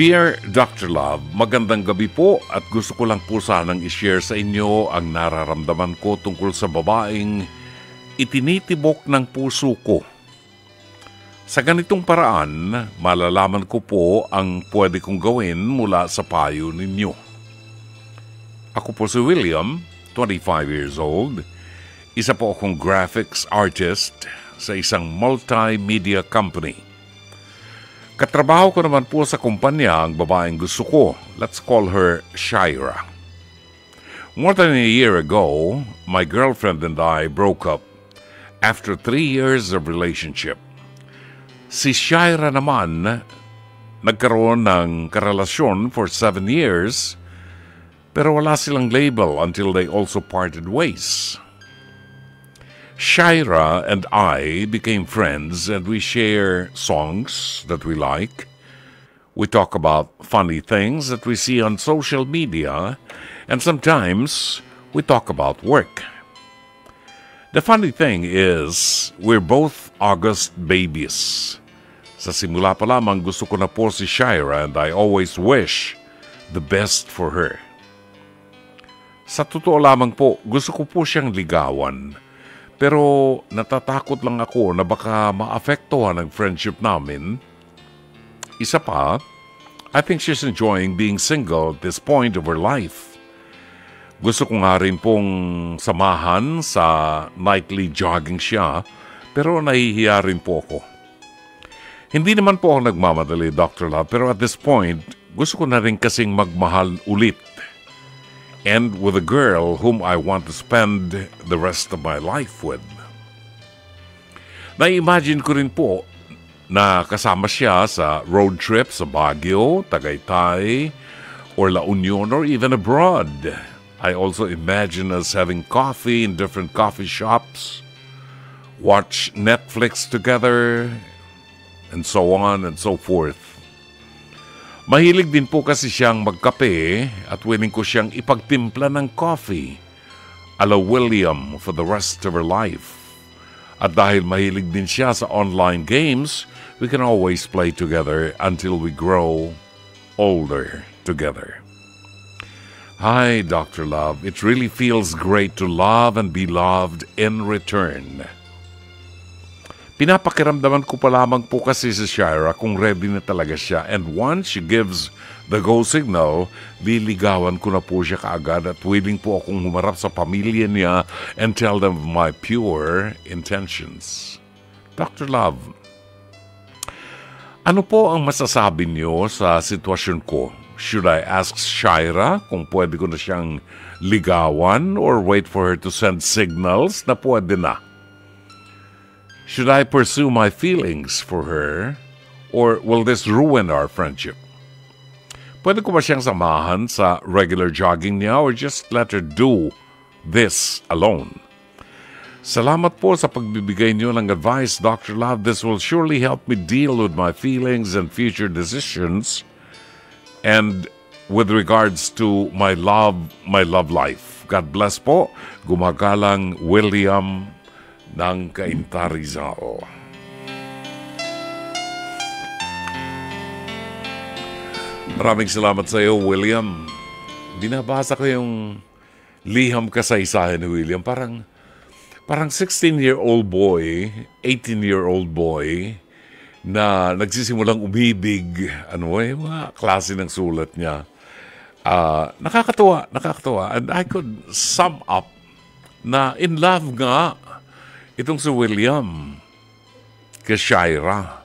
Dear Dr. Love, magandang gabi po at gusto ko lang po sanang i-share sa inyo ang nararamdaman ko tungkol sa babaeng itinitibok ng puso ko. Sa ganitong paraan, malalaman ko po ang pwede kong gawin mula sa payo ninyo. Ako po si William, 25 years old. Isa po akong graphics artist sa isang multimedia company. Katrabaho ko naman po sa kumpanya ang babaeng gusto ko. Let's call her Shaira. More than a year ago, my girlfriend and I broke up after 3 years of relationship. Si Shaira naman, nagkaroon ng karelasyon for 7 years, pero wala silang label until they also parted ways. Shaira and I became friends and we share songs that we like. We talk about funny things that we see on social media and sometimes we talk about work. The funny thing is, we're both August babies. Sa simula pa lamang gusto ko na po si Shaira and I always wish the best for her. Sa totoo lamang po, gusto ko po siyang ligawan. Pero natatakot lang ako na baka maapektuhan ang friendship namin. Isa pa, I think she's enjoying being single at this point of her life. Gusto ko nga rin pong samahan sa nightly jogging siya, pero nahihiya rin po ako. Hindi naman po ako nagmamadali, Dr. Love, pero at this point, gusto ko na rin kasing magmahal ulit. And with a girl whom I want to spend the rest of my life with. Na-imagine ko rin po na kasama siya sa road trip sa Baguio, Tagaytay, or La Union, or even abroad. I also imagine us having coffee in different coffee shops, watch Netflix together, and so on and so forth. Mahilig din po kasi siyang magkape at willing ko siyang ipagtimpla ng coffee ala William for the rest of her life. At dahil mahilig din siya sa online games, we can always play together until we grow older together. Hi, Dr. Love. It really feels great to love and be loved in return. Pinapakiramdaman ko pa lamang po kasi si Shaira kung ready na talaga siya. And once she gives the go signal, liligawan ko na po siya kaagad at willing po akong humarap sa pamilya niya and tell them my pure intentions. Dr. Love, ano po ang masasabi niyo sa sitwasyon ko? Should I ask Shaira kung pwede ko na siyang ligawan or wait for her to send signals na pwede na? Should I pursue my feelings for her, or will this ruin our friendship? Pwede ko ba siyang samahan sa regular jogging niya or just let her do this alone? Salamat po sa pagbibigay niyo ng advice, Dr. Love. This will surely help me deal with my feelings and future decisions and with regards to my love life. God bless po. Gumagalang William ng Cainta Rizal. Maraming salamat sa iyo, William. Binabasa ko yung liham kasaysayan ni William. Parang 16-year-old boy, 18-year-old boy na nagsisimulang umibig. Mga klase ng sulat niya. Nakakatuwa. And I could sum up na in love nga itong si William kay Shaira.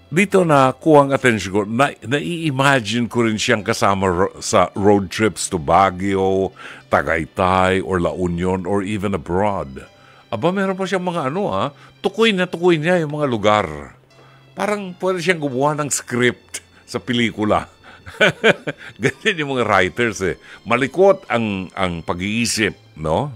Dito na kuhang atensyon ko, nai-imagine ko rin siyang kasama sa road trips to Baguio, Tagaytay, or La Union, or even abroad. Aba, meron pa siyang mga tukoy niya yung mga lugar. Parang pwede siyang gumawa ng script sa pelikula. Ganyan yung mga writers Malikot ang pag-iisip, no?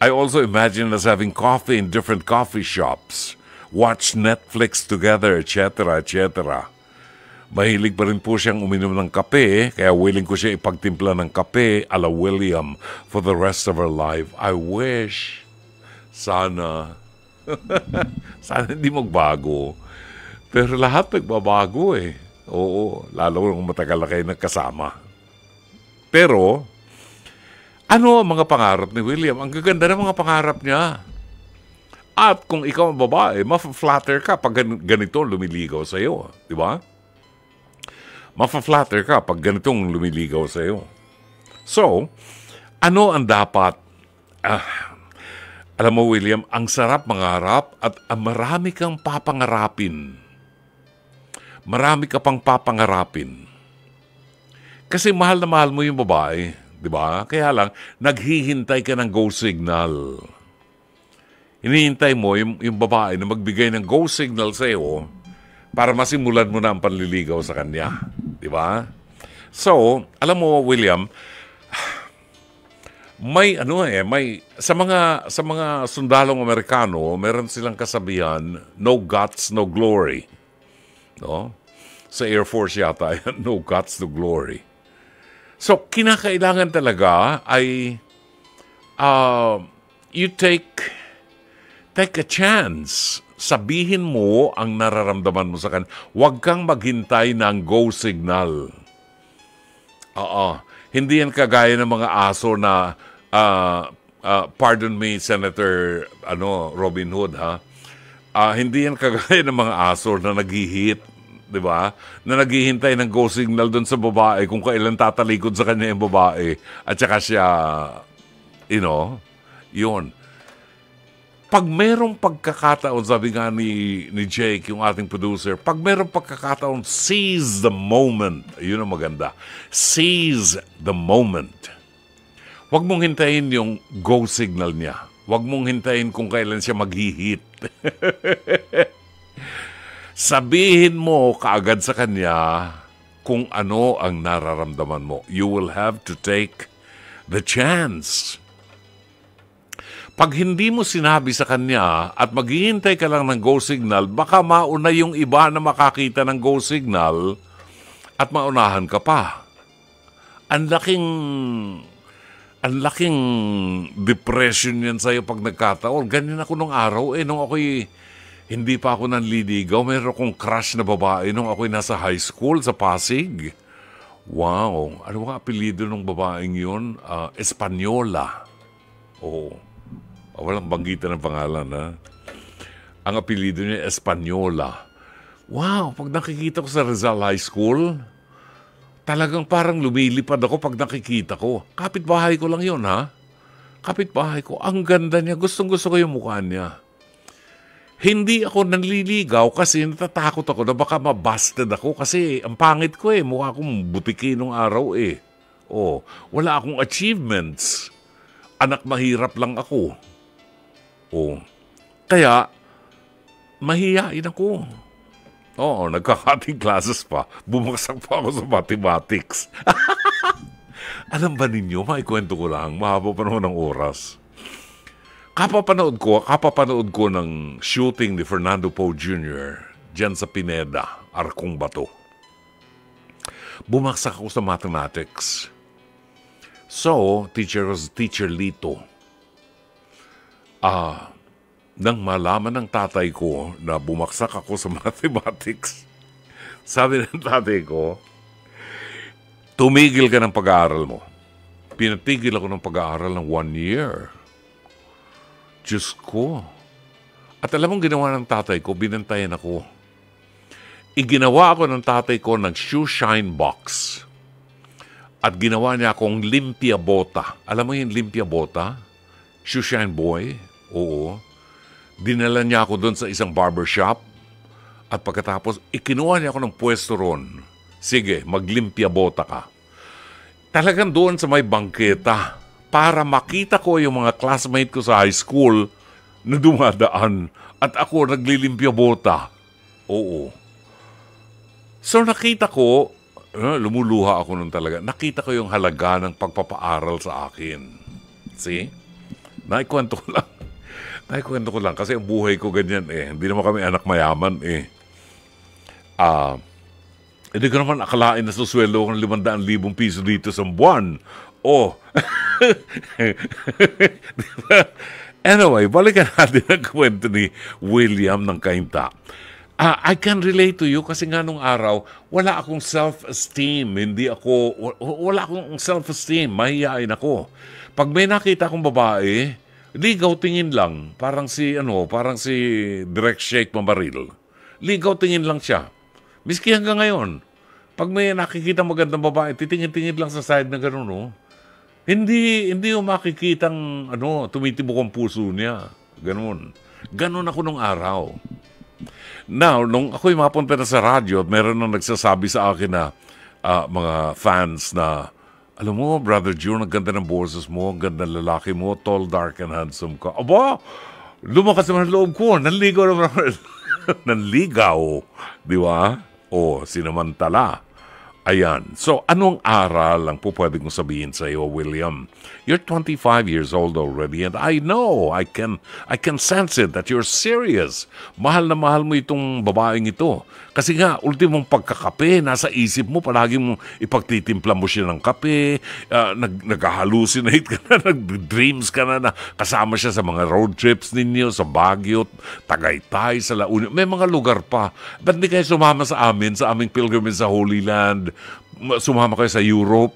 I also imagine us having coffee in different coffee shops, watch Netflix together, etc., etc. Mahilig pa rin po siyang uminom ng kape, kaya willing ko siya ipagtimpla ng kape ala William for the rest of her life. I wish, sana hindi magbago. Pero lahat nagbabago Oo, lalo kung matagal na kayo nagkasama. Pero, ano ang mga pangarap ni William? Ang gaganda ng mga pangarap niya. At kung ikaw ang babae, ma-flatter ka pag ganito lumiligaw sa'yo. Di ba? Ma-flatter ka pag ganitong lumiligaw sa'yo. So, ano ang dapat? Alam mo, William, ang sarap mangarap at marami kang papangarapin. Marami ka pang papangarapin. Kasi mahal na mahal mo yung babae, di ba? Kaya lang, naghihintay ka ng go signal. Hinihintay mo yung babae na magbigay ng go signal sa iyo para masimulan mo na ang panliligaw sa kanya. Di ba? So, alam mo, William, may sa mga sundalong Amerikano, meron silang kasabihan, no guts, no glory. No? Sa Air Force yata, no guts, no glory. So, kinakailangan talaga ay you take a chance. Sabihin mo ang nararamdaman mo sa kanya. Huwag kang maghintay ng go signal. Hindi yan kagaya ng mga aso na pardon me, Senator Robin Hood, ha? Hindi yan kagaya ng mga aso na naghihit, di ba? Na naghihintay ng go signal doon sa babae kung kailan tatalikod sa kanya yung babae at saka siya, yun. Pag merong pagkakataon, sabi nga ni Jake, yung ating producer, pag merong pagkakataon, seize the moment. Yun ang maganda. Seize the moment. Huwag mong hintayin yung go signal niya. Huwag mong hintayin kung kailan siya mag-hit. Sabihin mo kaagad sa kanya kung ano ang nararamdaman mo. You will have to take the chance. Pag hindi mo sinabi sa kanya at maghihintay ka lang ng go signal, baka mauna yung iba na makakita ng go signal at maunahan ka pa. Ang laking depression yan sa'yo pag nagkataon. Ganyan ako nung araw nung ako'y hindi pa ako nanliligaw. Meron akong crush na babae nung ako'y nasa high school sa Pasig. Wow! Ano nga apelido ng babaeng yun? Espanyola. Oo. Walang banggitan ng pangalan, ha? Ang apelido niya, Espanyola. Wow! Pag nakikita ko sa Rizal High School, talagang parang lumilipad ako pag nakikita ko. Kapitbahay ko lang yun, ha? Kapitbahay ko. Ang ganda niya. Gustong-gusto ko yung mukha niya. Hindi ako nanliligaw kasi natatakot ako na baka mabasted ako kasi ang pangit ko Mukha akong butiki nung araw wala akong achievements. Anak mahirap lang ako. Kaya, mahihain ako. Nagkakating classes pa. Bumagsak pa ako sa mathematics. Alam ba ninyo, maikwento ko lang, mahaba pa naman ng oras. Kapapanood ko ng shooting ni Fernando Poe Jr. dyan sa Pineda, Arkong Bato. Bumagsak ako sa mathematics. So, teacher Lito. Nang malaman ng tatay ko na bumagsak ako sa mathematics, sabi ng tatay ko, tumigil ka ng pag-aaral mo. Pinatigil ako ng pag-aaral ng 1 year. Diyos ko. At alam mong ginawa ng tatay ko, binantayan ako. Iginawa ako ng tatay ko ng shoe shine box. At ginawa niya akong limpia bota. Alam mo yung limpia bota? Shoe shine boy? Oo. Dinala niya ako doon sa isang barbershop at pagkatapos, ikinuha niya ako ng pwesto ron. Sige, maglimpia bota ka. Talagang doon sa may bangketa para makita ko yung mga classmate ko sa high school na dumadaan at ako naglilimpia bota. Oo. So nakita ko, lumuluha ako nun talaga, nakita ko yung halaga ng pagpapaaral sa akin. See? Naikwento ko lang kasi ang buhay ko ganyan Hindi naman kami anak mayaman Hindi ko naman akalain na susweldo ko ng 500,000 piso dito sa buwan. Anyway, balikan natin ang kwento ni William ng Kainta. I can relate to you kasi nga nung araw, wala akong self-esteem. Wala akong self-esteem. Mahihain ako. Pag may nakita akong babae, ligaw tingin lang. Parang si Direct Shake Mamaril. Ligaw tingin lang siya. Miski hanggang ngayon, pag may nakikita magandang babae, titingin-tingin lang sa side na gano'n, no? Hindi yung makikitang, tumitibok ang puso niya. Gano'n. Gano'n ako nung araw. Now, nung ako'y mapunta na sa radyo at meron nang nagsasabi sa akin na mga fans na, alam mo, Brother June, ang ganda ng boses mo, ang ganda ng lalaki mo, tall, dark, and handsome ka. Aba, lumakas naman ang loob ko. Nanligaw naman. Nanligaw. Di ba? O, sinamantala. Ayan. So, anong aral lang po pwede kong sabihin sa iyo, William? You're 25 years old already and I know, I can sense it that you're serious. Mahal na mahal mo itong babaeng ito. Kasi nga, ultimong pagkakape, nasa isip mo, palagi mong ipagtitimpla mo siya ng kape, nag-hallucinate ka na, nag-dreams ka na kasama siya sa mga road trips ninyo, sa Baguio, Tagaytay, sa La Union. May mga lugar pa. Ba't di kayo sumama sa aming pilgrimage sa Holy Land? Sumama kayo sa Europe,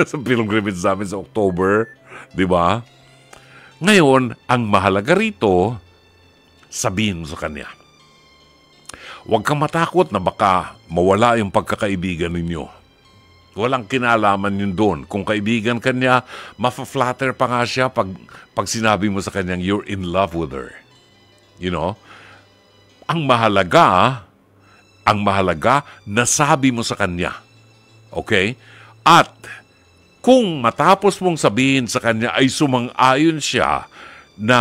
sa pilgrimage namin sa October, di ba? Ngayon, ang mahalaga rito, sabihin mo sa kanya. Huwag kang matakot na baka mawala yung pagkakaibigan ninyo. Walang kinalaman yun doon. Kung kaibigan ka niya, mafa-flatter pa nga siya pag sinabi mo sa kanyang you're in love with her. You know? Ang mahalaga, nasabi mo sa kanya. Okay? At kung matapos mong sabihin sa kanya ay sumang-ayon siya na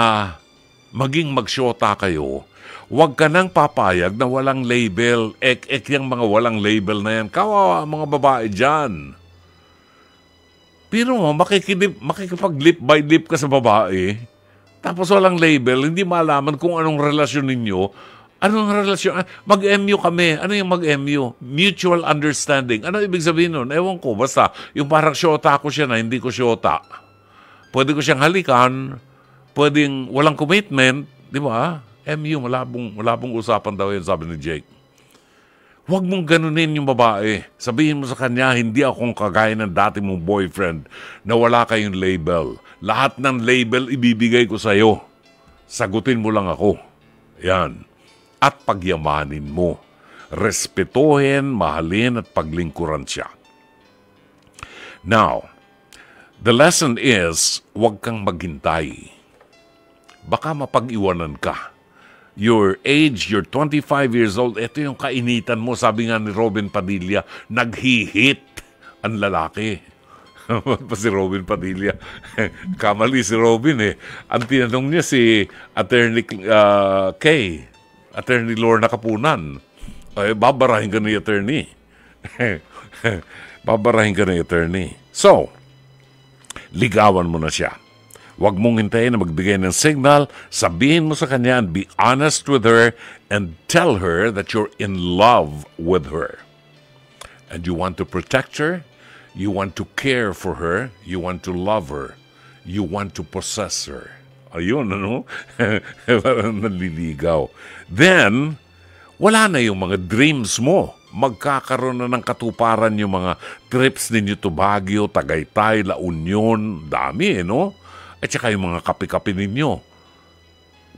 maging magsyota kayo, huwag ka nang papayag na walang label. Yung mga walang label na yan. Kawawa mga babae dyan. Pero makikipag-lip by lip ka sa babae, tapos walang label, hindi malaman kung anong relasyon ninyo. Anong relasyon? Mag-MU kami. Ano yung mag-MU? Mutual understanding. Ano ibig sabihin nun? Ewan ko. Basta, yung parang syota ko siya na hindi ko syota. Pwede ko siyang halikan. Pwedeng walang commitment. Di ba? MU, malabong usapan daw yun, sabi ni Jake. Huwag mong ganunin yung babae. Sabihin mo sa kanya, hindi akong kagaya ng dati mong boyfriend na wala kayong label. Lahat ng label ibibigay ko sa'yo. Sagutin mo lang ako. Yan. At pagyamanin mo. Respetuhin, mahalin at paglingkuran siya. Now, the lesson is, huwag kang maghintay. Baka mapag-iwanan ka. Your age, you're 25 years old, ito yung kainitan mo. Sabi nga ni Robin Padilla, naghihit ang lalaki. Pa si Robin Padilla. Kamali si Robin eh. Ang tinanong niya si Attorney Kay. Attorney Lorna Kapunan. Ay, babarahin ka ni attorney. Babarahin ka ni attorney. So, ligawan mo na siya. Huwag mong hintayin na magbigay ng signal. Sabihin mo sa kanya and be honest with her and tell her that you're in love with her. And you want to protect her. You want to care for her. You want to love her. You want to possess her. Ayun, ano? Naliligaw. Then, wala na yung mga dreams mo. Magkakaroon na ng katuparan yung mga trips ninyo to Baguio, Tagaytay, La Union. Dami, no? At saka yung mga kape-kape ninyo.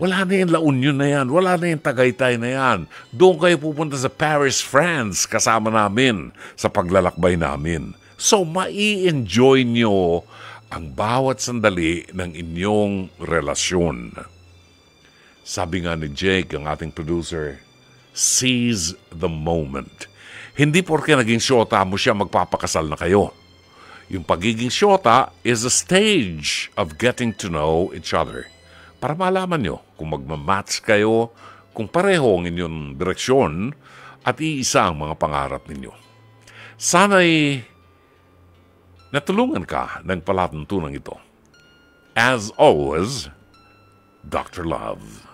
Wala na yung La Union na yan. Wala na yung Tagaytay na yan. Doon kayo pupunta sa Paris, France, kasama namin sa paglalakbay namin. So, mai-enjoy nyo ang bawat sandali ng inyong relasyon. Sabi nga ni Jake, ang ating producer, seize the moment. Hindi porke naging syota mo siya magpapakasal na kayo. Yung pagiging syota is a stage of getting to know each other. Para malaman nyo kung magmamatch kayo, kung pareho ang inyong direksyon at iisa ang mga pangarap ninyo. Sana'y natulungan ka ng palatuntunan ito. As always, Dr. Love.